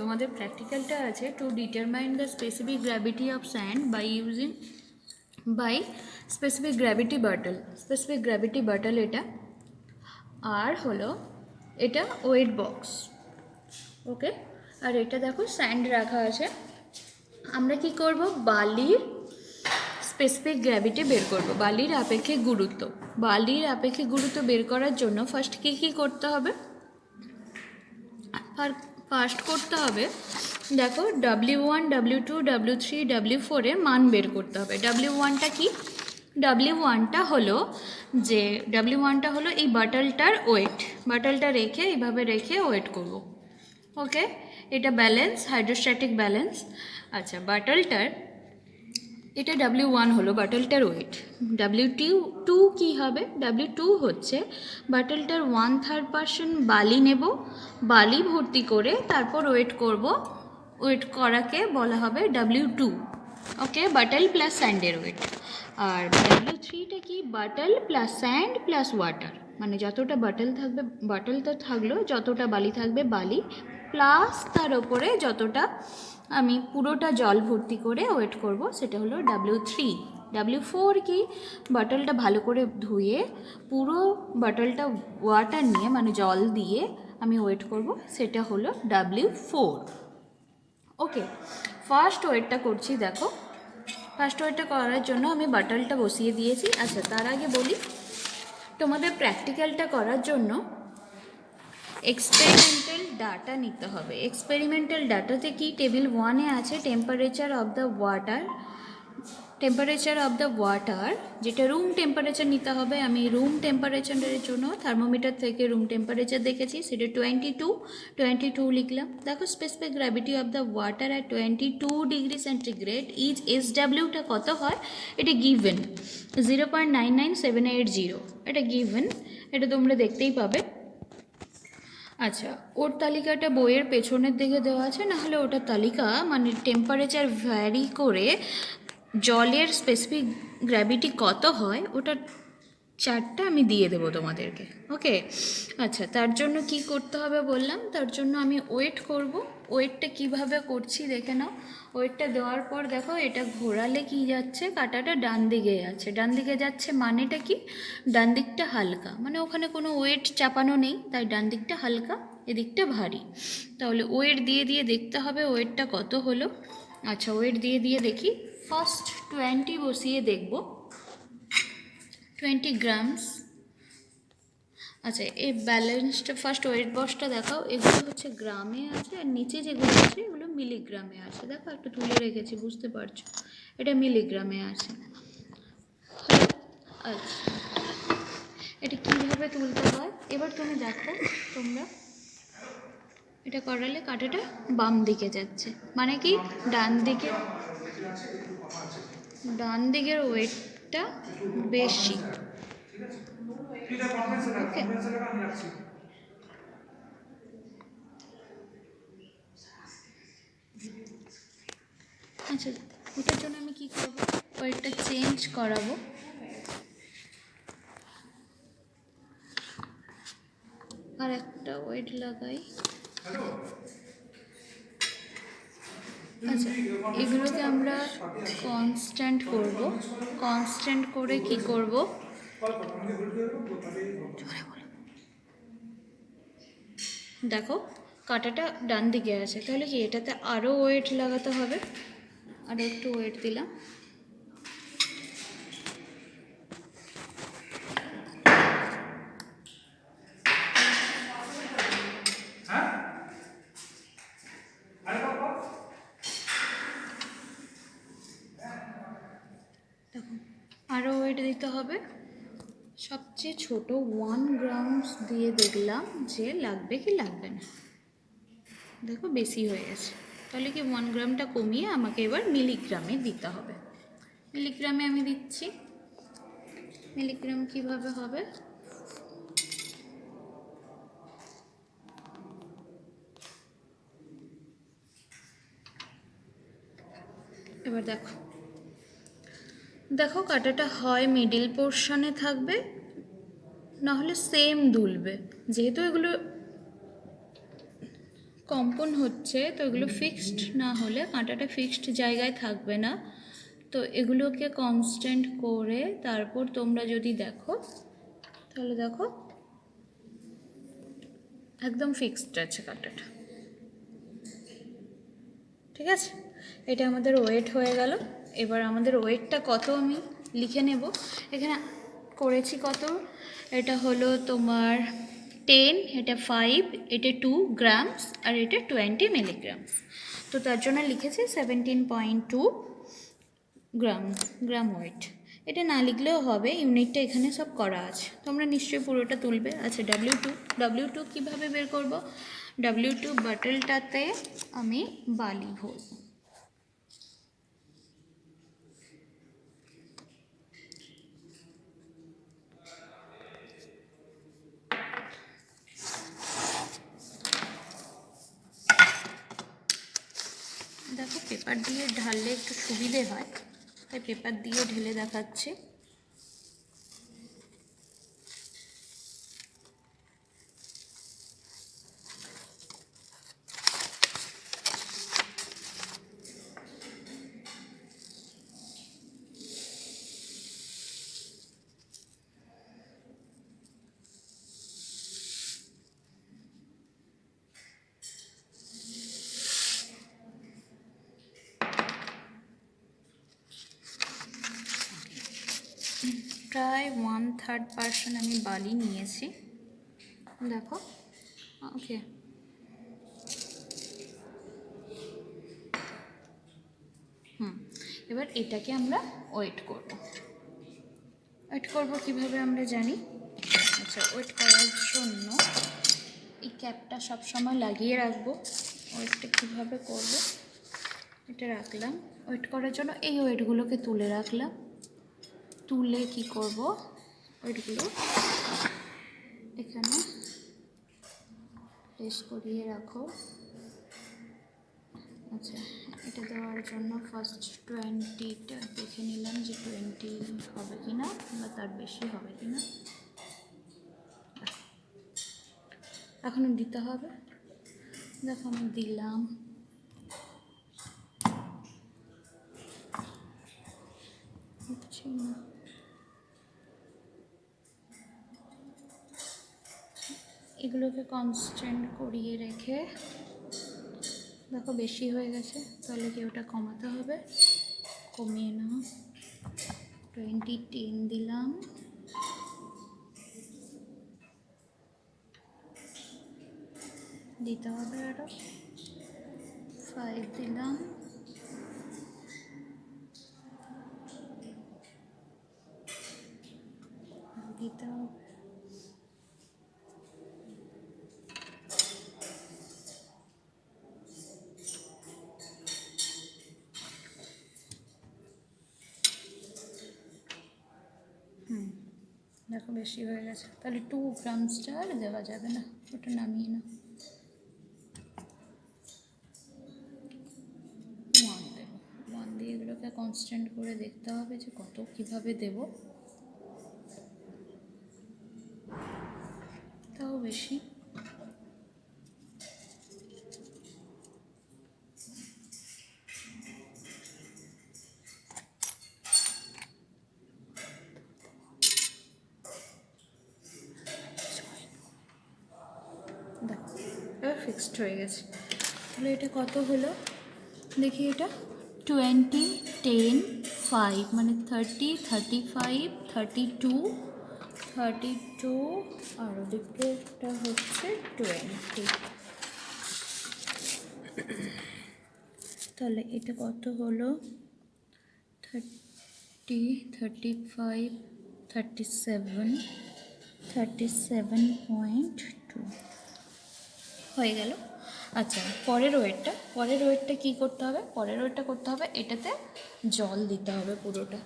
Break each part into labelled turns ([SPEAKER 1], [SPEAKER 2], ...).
[SPEAKER 1] তোমাদের প্র্যাকটিক্যালটা আছে to determine the specific gravity of sand by specific gravity bottle. Specific gravity bottle এটা, আর হলো এটা ওয়েট বক্স। ওকে, আর এটা দেখো স্যান্ড রাখা আছে। আমরা কি করব, বালির স্পেসিফিক গ্র্যাভিটি বের করব, বালির আপেক্ষিক গুরুত্ব। বালির আপেক্ষিক গুরুত্ব বের করার জন্য ফার্স্ট কী করতে হবে, ফার্স্ট করতে হবে দেখো W1, W2, W3, W4 এর মান বের করতে হবে। W1টা কি, W1টা হলো এই বাটলটার ওয়েট। বাটলটা রেখে এইভাবে রেখে ওয়েট করব। ওকে, এটা ব্যালেন্স, হাইড্রোস্ট্যাটিক ব্যালেন্স। আচ্ছা, বাটলটার এটা W1 হলো বাটলটার ওয়েট। W2 কী হবে, W2 হচ্ছে বাটলটার 1/3% বালি নেব, বালি ভর্তি করে তারপর ওয়েট করব। ওয়েট করাকে বলা হবে W2। ওকে, বাটল প্লাস স্যান্ডের ওয়েট। আর W3টা কি, bottle plus sand plus water, মানে যতটা বাটলটা থাকলো, যতটা বালি থাকবে বালি প্লাস তার ওপরে যতটা আমি পুরোটা জল ভর্তি করে ওয়েট করব, সেটা হলো W3। W4 কি, বাটলটা ভালো করে ধুয়ে পুরো বাটলটা ওয়াটার নিয়ে মানে জল দিয়ে আমি ওয়েট করব, সেটা হলো W4। ওকে, ফার্স্ট ওয়েটটা করছি। দেখো ফার্স্ট ওয়েটটা করার জন্য আমি বাটলটা বসিয়ে দিয়েছি। আচ্ছা, তার আগে বলি তোমাদের প্র্যাকটিক্যালটা করার জন্য এক্সপেরিমেন্টাল ডাটা নিতে হবে। এক্সপেরিমেন্টাল ডাটাতে কি, টেবিল 1-এ আছে টেম্পারেচার অফ দ্য ওয়াটার, যেটা রুম টেম্পারেচার নিতে হবে। আমি রুম টেম্পারেচারের জন্য থার্মোমিটার থেকে রুম টেম্পারেচার দেখেছি, সেটা 22 লিখলাম। দেখো specific gravity of the water at 22 degree centigrade is SWটা কত হয়, এটা গিভেন 0.99780, এটা গিভেন, এটা তোমরা দেখতেই পাবে। আচ্ছা, ওর তালিকাটা বইয়ের পেছনের দিকে দেওয়া আছে, নাহলে ওটার তালিকা মানে টেম্পারেচার ভ্যারি করে জলের স্পেসিফিক গ্র্যাভিটি কত হয় ওটার চার্টটা আমি দিয়ে দেবো তোমাদেরকে। ওকে, আচ্ছা, তার জন্য কি করতে হবে বললাম, তার জন্য আমি ওয়েট করব। ওয়েটটা কিভাবে করছি দেখে নাও। ওয়েটটা দেওয়ার পর দেখো এটা ঘোরালে কি যাচ্ছে, কাঁটাটা ডান দিকে যাচ্ছে। ডান দিকে যাচ্ছে মানেটা কি, ডান দিকটা হালকা, মানে ওখানে কোনো ওয়েট চাপানো নেই, তাই ডান দিকটা হালকা, এদিকটা ভারী। তাহলে ওয়েট দিয়ে দিয়ে দেখতে হবে ওয়েটটা কত হলো। আচ্ছা, ওয়েট দিয়ে দিয়ে দেখি। ফার্স্ট 20 বসিয়ে দেখব, 20 গ্রামস। আচ্ছা, এই ব্যালেন্সটা ফার্স্ট ওয়েট বক্সটা দেখাও। এগুলো হচ্ছে গ্রামে আছে, আর নিচে যেগুলো আছে এগুলো মিলিগ্রামে আছে। দেখো একটু তুলে রেখেছি, বুঝতে পারছো, এটা মিলিগ্রামে আছে। আচ্ছা, এটা কীভাবে তুলতে হয় এবার তুমি দেখো। তোমরা এটা করালে কাঁটাটা বাম দিকে যাচ্ছে, মানে কি ডান দিকের ওয়েটটা বেশি। ওকে, আচ্ছা, ওটার জন্য আমি কী করবো, ওয়েটটা চেঞ্জ করাবো। আর একটা ওয়েট লাগাই। আচ্ছা, এগুলোকে আমরা কনস্ট্যান্ট করব। কনস্ট্যান্ট করে কি করব, দেখো কাঁটাটা ডান দিকে আছে, তাহলে কি এটাতে আরও ওয়েট লাগাতে হবে। আরও একটু ওয়েট দিলাম। দেখো আরও ওয়েট দিতে হবে। সবচেয়ে ছোট 1 গ্রামস দিয়ে দেখলাম যে লাগবে কি লাগবে না। দেখো বেশি হয়ে গেছে, তাহলে কি 1 গ্রামটা কমিয়ে আমাকে এবার মিলিগ্রামে দিতে হবে। মিলিগ্রামে আমি দিচ্ছি। মিলিগ্রাম কিভাবে হবে, এবার দেখো দেখো কাঁটাটা হয় মিডিল পোর্শনে থাকবে, নাহলে সেম দুলবে। যেহেতু এগুলো কম্পন হচ্ছে, তো এগুলো ফিক্সড না হলে কাঁটাটা ফিক্সড জায়গায় থাকবে না। তো এগুলোকে কনস্ট্যান্ট করে তারপর তোমরা যদি দেখো, তাহলে দেখো একদম ফিক্সড আছে কাঁটাটা। ঠিক আছে, এটা আমাদের ওয়েট হয়ে গেল। এবার আমাদের ওয়েটটা কত আমি লিখে নেব। এখানে করেছি কত, এটা হলো তোমার 10, এটা 5, এটা 2 গ্রামস, আর এটা 20 মিলিগ্রামস। তো তার জন্য লিখেছি 17.2 গ্রাম ওয়েট। এটা না লিখলেও হবে, ইউনিটটা এখানে সব করা আছে, তোমরা নিশ্চয়ই পুরোটা তুলবে। আচ্ছা, W2 কীভাবে বের করব? W2 বাটলটাতে আমি বালি ভরব। দেখো, পেপার দিয়ে ঢাললে একটু সুবিধে হয়, তাই পেপার দিয়ে ঢেলে দেখাচ্ছি। প্রায় 1/3% আমি বালি নিয়েছি, দেখো। ওকে, এবার এটাকে আমরা ওয়েট করব। কীভাবে আমরা জানি? আচ্ছা, ওয়েট করার জন্য এই ক্যাপটা সবসময় লাগিয়ে রাখবো। ওয়েটটা কীভাবে করব? এটা রাখলাম ওয়েট করার জন্য, এই ওয়েটগুলোকে তুলে রাখলাম। তুলে কি করব, ওয়েটগুলো এখানে প্লেস করিয়ে রাখো। আচ্ছা, এটা দেওয়ার জন্য ফার্স্ট 20টা দেখে নিলাম যে 20 হবে কি না, বা তার বেশি হবে কি না। এখনও দিতে হবে, দেখো আমি দিলাম। হচ্ছে না, এগুলোকে কনস্ট্যান্ট করিয়ে রেখে দেখো বেশি হয়ে গেছে, তাহলে কি ওটা কমাতে হবে? কমিয়ে নাও। 10 দিলাম, দিতে হবে আরও 5 দিলাম, দিতে হবে। দেখো বেশি হয়ে গেছে, তাহলে 2 গ্রামসটা আর দেওয়া যাবে না, ওটা নামিয়ে না। 1 দেবো, 1 দিয়ে এগুলোকে কনস্ট্যান্ট করে দেখতে হবে যে কত কীভাবে দেব। তাও বেশি, দেখো এবার ফিক্সড হয়ে গেছে। তাহলে এটা কত হলো দেখি, এটা 20, 10, 5 মানে 30, 35, 32, আর ওদিকটা হচ্ছে 20। তাহলে এটা কত হলো? 30, 35, 37.2 হয়ে গেল। আচ্ছা, পরের ওয়েটটা কী করতে হবে? পরের ওয়েটটা করতে হবে, এটাতে জল দিতে হবে পুরোটা।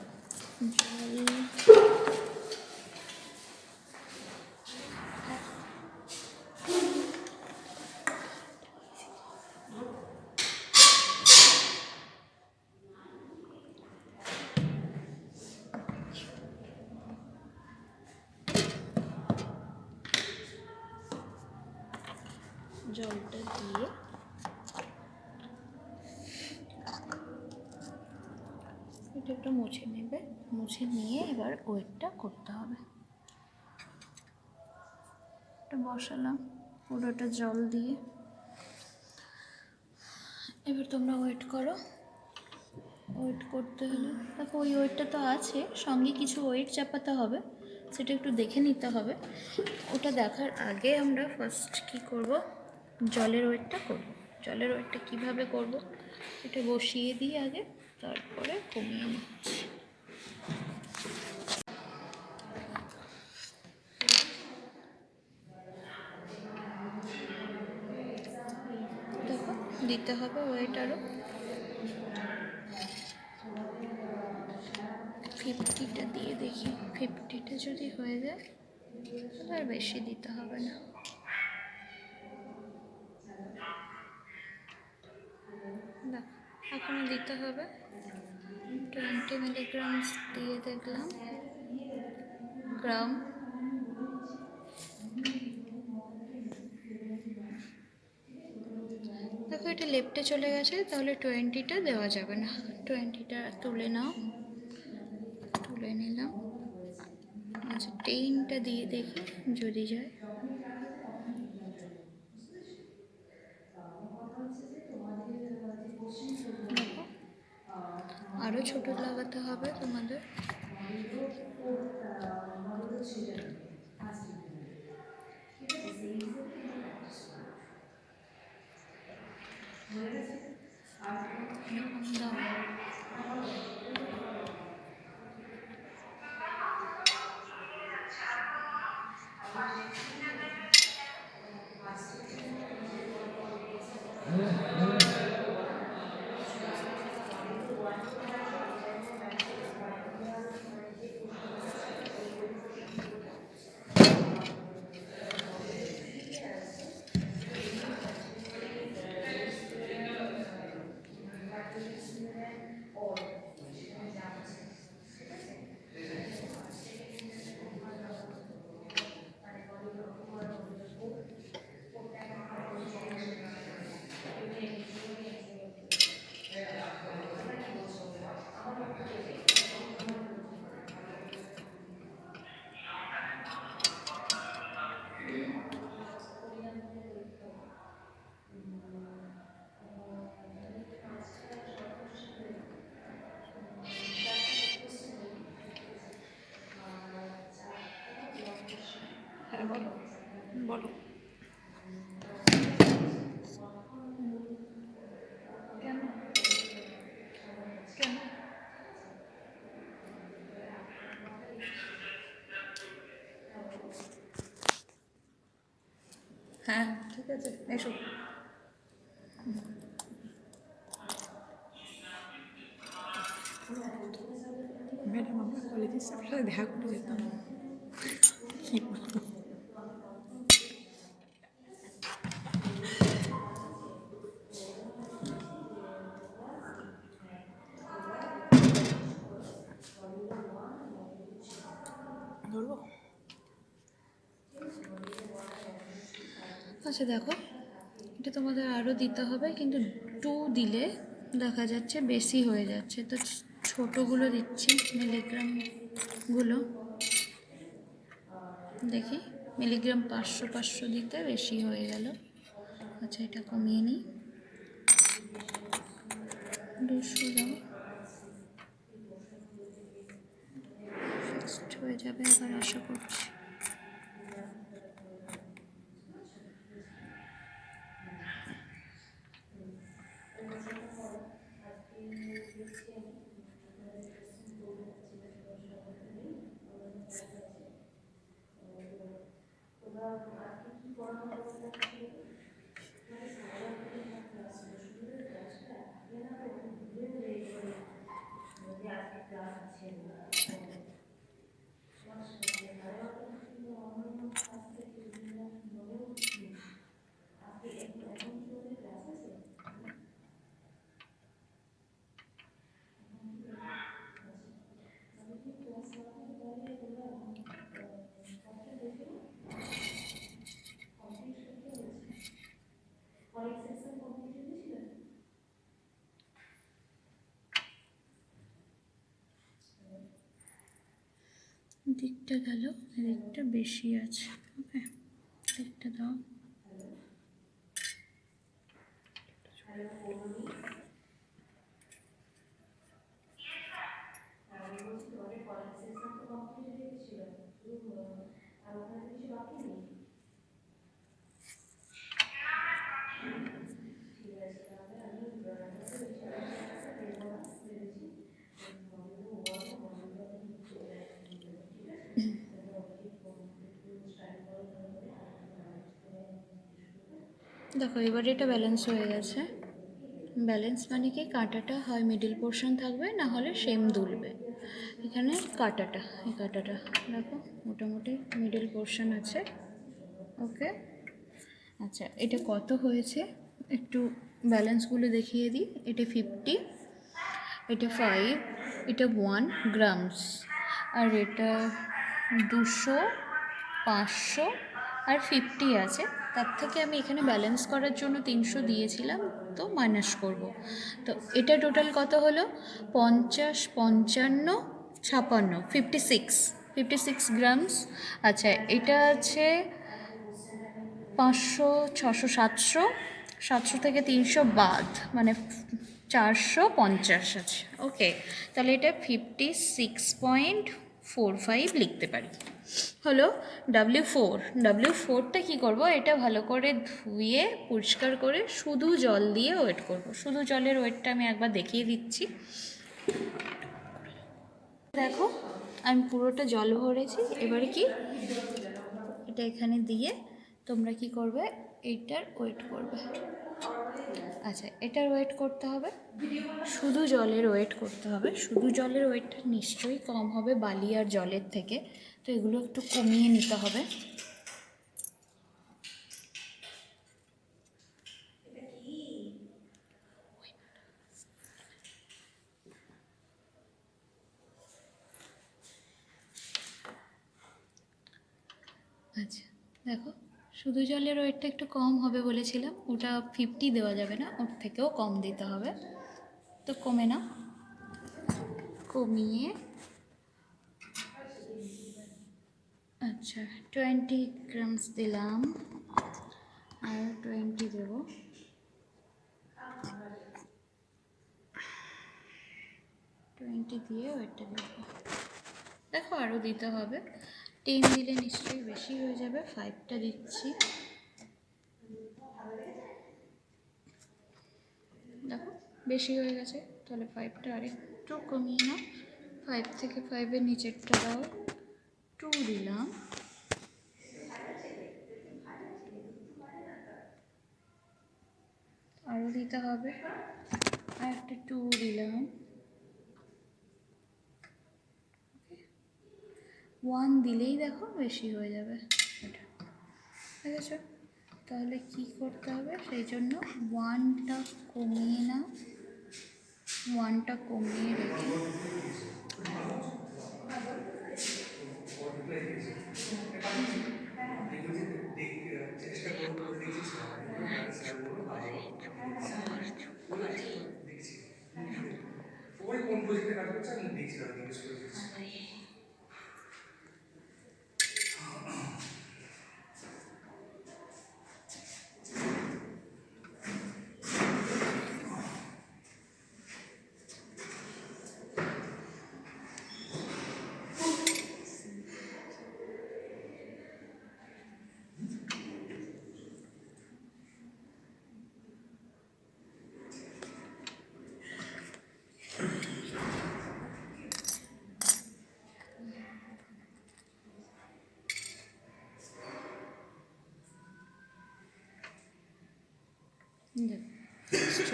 [SPEAKER 1] জলটা দিয়ে মুখটা একটু মুছে নেবে, মুছে নিয়ে এবার ওয়েটটা করতে হবে। এটা বসালাম পুরোটা জল দিয়ে। এবার তোমরা ওয়েট করো। ওয়েট করতে হলে দেখো ওই ওয়েটটা তো আছে, সঙ্গে কিছু ওয়েট চাপাতে হবে, সেটা একটু দেখে নিতে হবে। ওটা দেখার আগে আমরা ফার্স্ট কী করব, জলের ওয়েটটা করব। জলের ওয়েটটা কীভাবে করব এটা বসিয়ে দিই আগে, তারপরে কমিয়ে নিচ্ছি। দেখো দিতে হবে ওয়েট আরও 50টা দিয়ে দেখি, 50টা যদি হয়ে যায় তাহলে আর বেশি দিতে হবে না। দেখো এখনও দিতে হবে 20 মিলিগ্রাম দিয়ে দেখলাম গ্রাম। দেখো এটা লেফটে চলে গেছে, তাহলে 20টা দেওয়া যাবে না, 20টা তুলে নাও। তুলে নিলাম। আচ্ছা 10টা দিয়ে দেখি যদি যায়। দেখো আরও ছোটো লাগাতে হবে তোমাদের। এরকম দাও। হ্যাঁ বলো বলো। কেন কেন? হ্যাঁ ঠিক আছে, এসো। ম্যাডাম আমরা কলেজের স্যারের সাথে দেখা করতে যেতাম, কী বলবো। ধরবো। আচ্ছা দেখো এটা তোমাদের আরও দিতে হবে, কিন্তু 2 দিলে দেখা যাচ্ছে বেশি হয়ে যাচ্ছে, তো ছোটোগুলো দিচ্ছি মিলিগ্রামগুলো। দেখি মিলিগ্রাম 500 দিতে বেশি হয়ে গেল। আচ্ছা এটা কমিয়ে নিই, 200 দাও। ফিক্সড হয়ে যাবে এবার আশা করছি। দিকটা গেল, এদিকটা বেশি আছে। ওকে, দিকটা দাও। দেখো এবার এটা ব্যালেন্স হয়ে গেছে। ব্যালেন্স মানে কি, কাঁটাটা হয় মিডিল পোর্শন থাকবে, না হলে সেম দুলবে। এখানে কাঁটাটা, এই কাঁটাটা দেখো মোটামুটি মিডিল পোর্শন আছে। ওকে, আচ্ছা এটা কত হয়েছে একটু ব্যালেন্সগুলো দেখিয়ে দিই। এটা 50, এটা 5, এটা 1 গ্রামস, আর এটা 200, 500 আর 50 আছে। তার থেকে আমি এখানে ব্যালেন্স করার জন্য 300 দিয়েছিলাম, তো মাইনাস করব। তো এটা টোটাল কত হলো? 50, 55, 56, 56 গ্রামস। আচ্ছা এটা আছে 500, 600, 700, 700 থেকে 300 বাদ, মানে 450 আছে। ওকে, তাহলে এটা 56.45 লিখতে পারি। হলো W4টা কী করব, এটা ভালো করে ধুয়ে পরিষ্কার করে শুধু জল দিয়ে ওয়েট করব। শুধু জলের ওয়েটটা আমি একবার দেখিয়ে দিচ্ছি। দেখো আমি পুরোটা জল ভরেছি। এবারে কি, এটা এখানে দিয়ে তোমরা কি করবে, এইটার ওয়েট করবে। আচ্ছা এটার ওয়েট করতে হবে, শুধু জলের ওয়েট করতে হবে। শুধু জলের ওয়েটটা নিশ্চয়ই কম হবে বালি আর জলের থেকে, তো এগুলো একটু কমিয়ে নিতে হবে। আচ্ছা দেখো, শুধু জলের ওয়েটটা একটু কম হবে বলেছিলাম, ওটা 50 দেওয়া যাবে না, ওর থেকেও কম দিতে হবে। তো কমে না, কমিয়ে আচ্ছা 20 গ্রামস দিলাম, আর 20 দেব। দিয়ে ওয়েটটা দেবো। দেখো আরও দিতে হবে, 10 দিলে নিশ্চয়ই বেশি হয়ে যাবে। 5টা দিচ্ছি, দেখো বেশি হয়ে গেছে, তাহলে 5টা আরেকটু কমিয়ে নাও। 5 থেকে 5-এর নিচেরটা দাও, 2 দিলাম। আরও দিতে হবে, আর একটা 2 দিলাম। 1 দিলেই দেখো বেশি হয়ে যাবে এটা, ঠিক আছে? তাহলে কি করতে হবে, সেই জন্য 1টা কমিয়ে নাও, 1টা কমিয়ে রেখে চেষ্টা করবো, দেখছিস না স্যারগুলো ভালো দেখছি ওই কোন প্রজেক্টে কাজ করছে আমি দেখছি, তারা জিজ্ঞেস করে দেখছি।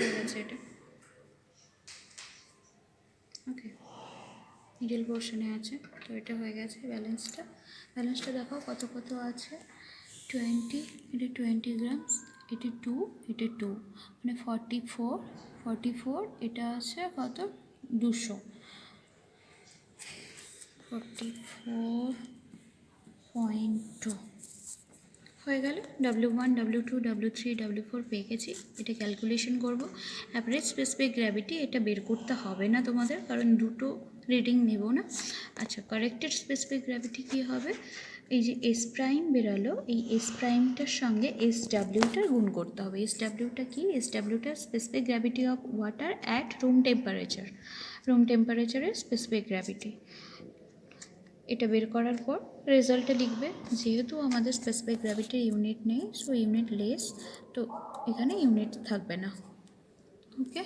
[SPEAKER 1] হয়ে গেছে এটা। ওকে, মিডল পোর্শনে আছে, তো এটা হয়ে গেছে ব্যালেন্সটা দেখো কত কত আছে। 20, এটা 20 গ্রামস, এটা 2, এটা 2, মানে 44, এটা আছে কত, 200, 44.2 হয়ে গেল। W1, W2, W3, W4 পেয়ে গেছি। এটা ক্যালকুলেশন করব। অ্যাভারেজ স্পেসিফিক গ্র্যাভিটি এটা বের করতে হবে না তোমাদের, কারণ দুটো রিডিং নেব না। আচ্ছা, কারেক্টেড স্পেসিফিক গ্র্যাভিটি কী হবে, এই যে এস প্রাইম বেরালো, এই এস প্রাইমটার সঙ্গে এস ডাব্লিউটার গুণ করতে হবে। এস ডাব্লিউটা কি, এস ডাব্লিউটা specific gravity of water at room temperature, room টেম্পারেচারের স্পেসিফিক গ্র্যাভিটি। এটা বের করার পর রেজাল্টে লিখবে, যেহেতু আমাদের স্পেসিফিক গ্র্যাভিটির ইউনিট নেই, সো ইউনিট লেস, তো এখানে ইউনিট থাকবে না। ওকে।